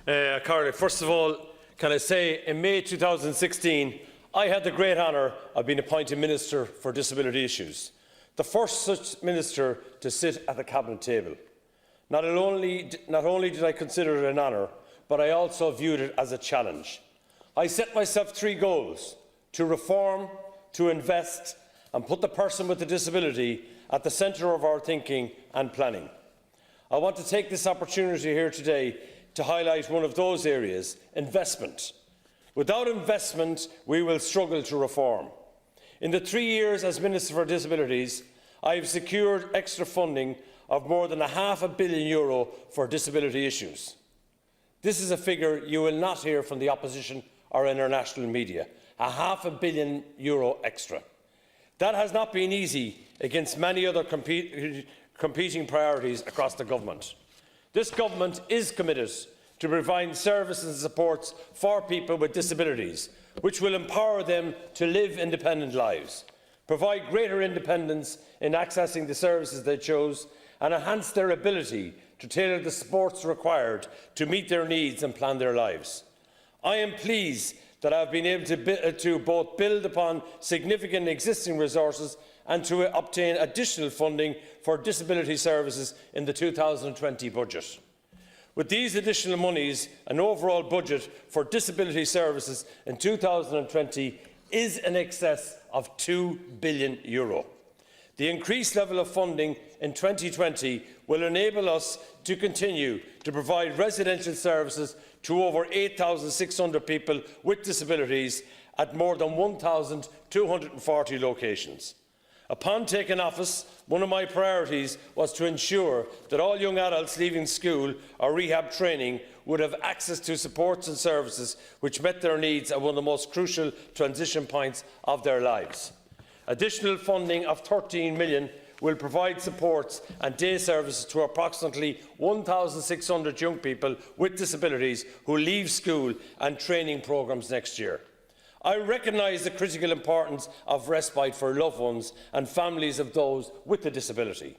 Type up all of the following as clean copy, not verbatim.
Carly, first of all, can I say in May 2016 I had the great honour of being appointed Minister for Disability Issues, the first such minister to sit at the Cabinet table. Not only did I consider it an honour, but I also viewed it as a challenge. I set myself 3 goals: to reform, to invest and put the person with a disability at the centre of our thinking and planning. I want to take this opportunity here today to highlight one of those areas: investment. Without investment, we will struggle to reform. In the 3 years as Minister for Disabilities, I have secured extra funding of more than €500 million for disability issues. This is a figure you will not hear from the opposition or international media. €500 million extra. That has not been easy against many other competing priorities across the government. This government is committed to providing services and supports for people with disabilities, which will empower them to live independent lives, provide greater independence in accessing the services they chose, and enhance their ability to tailor the supports required to meet their needs and plan their lives. I am pleased that I have been able to both build upon significant existing resources and to obtain additional funding for disability services in the 2020 budget. With these additional monies, an overall budget for disability services in 2020 is in excess of €2 billion. The increased level of funding in 2020 will enable us to continue to provide residential services to over 8,600 people with disabilities at more than 1,240 locations. Upon taking office, one of my priorities was to ensure that all young adults leaving school or rehab training would have access to supports and services which met their needs at one of the most crucial transition points of their lives. Additional funding of €13 million will provide supports and day services to approximately 1,600 young people with disabilities who leave school and training programmes next year. I recognise the critical importance of respite for loved ones and families of those with a disability.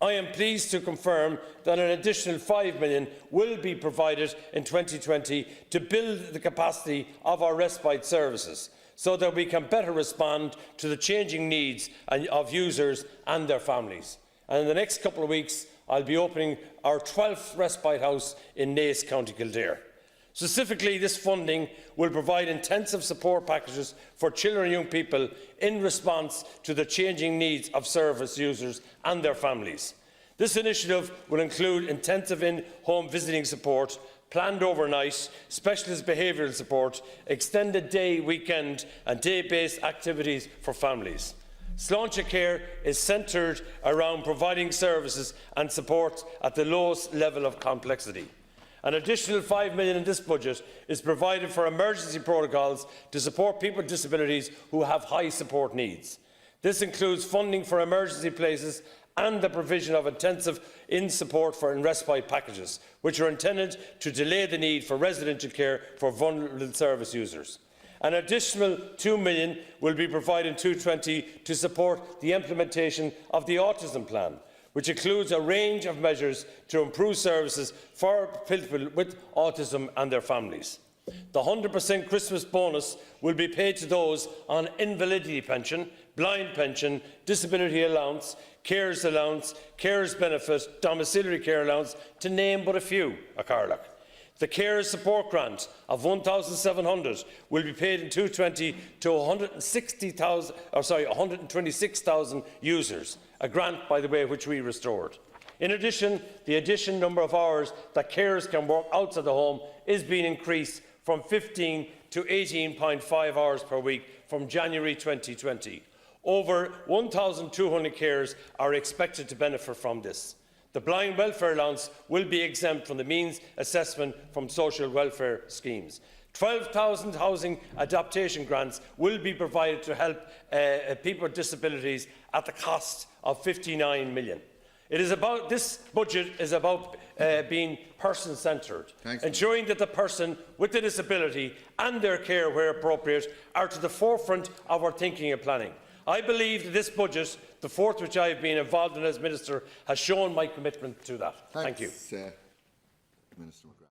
I am pleased to confirm that an additional €5 million will be provided in 2020 to build the capacity of our respite services, so that we can better respond to the changing needs of users and their families. And in the next couple of weeks, I'll be opening our 12th respite house in Naas, County Kildare. Specifically, this funding will provide intensive support packages for children and young people in response to the changing needs of service users and their families. This initiative will include intensive in-home visiting support, planned overnight, specialist behavioural support, extended day, weekend and day-based activities for families. Sláinte Care is centred around providing services and support at the lowest level of complexity. An additional €5 million in this budget is provided for emergency protocols to support people with disabilities who have high support needs. This includes funding for emergency places and the provision of intensive support for respite packages, which are intended to delay the need for residential care for vulnerable service users. An additional €2 million will be provided in 2020 to support the implementation of the Autism Plan, which includes a range of measures to improve services for people with autism and their families. The 100% Christmas bonus will be paid to those on invalidity pension, blind pension, disability allowance, carers allowance, carers benefit, domiciliary care allowance, to name but a few, Carlock. The Carers Support Grant of €1,700 will be paid in 2020 to 126,000 users, a grant, by the way, which we restored. In addition, the number of hours that carers can work outside the home is being increased from 15 to 18.5 hours per week from January 2020. Over 1,200 carers are expected to benefit from this. The blind welfare allowance will be exempt from the means assessment from social welfare schemes. 12,000 housing adaptation grants will be provided to help people with disabilities at the cost of €59 million. This budget is about being person-centred, ensuring that the person with the disability and their care, where appropriate, are to the forefront of our thinking and planning. I believe that this budget, the fourth which I have been involved in as Minister, has shown my commitment to that. Thank you. Minister McGrath.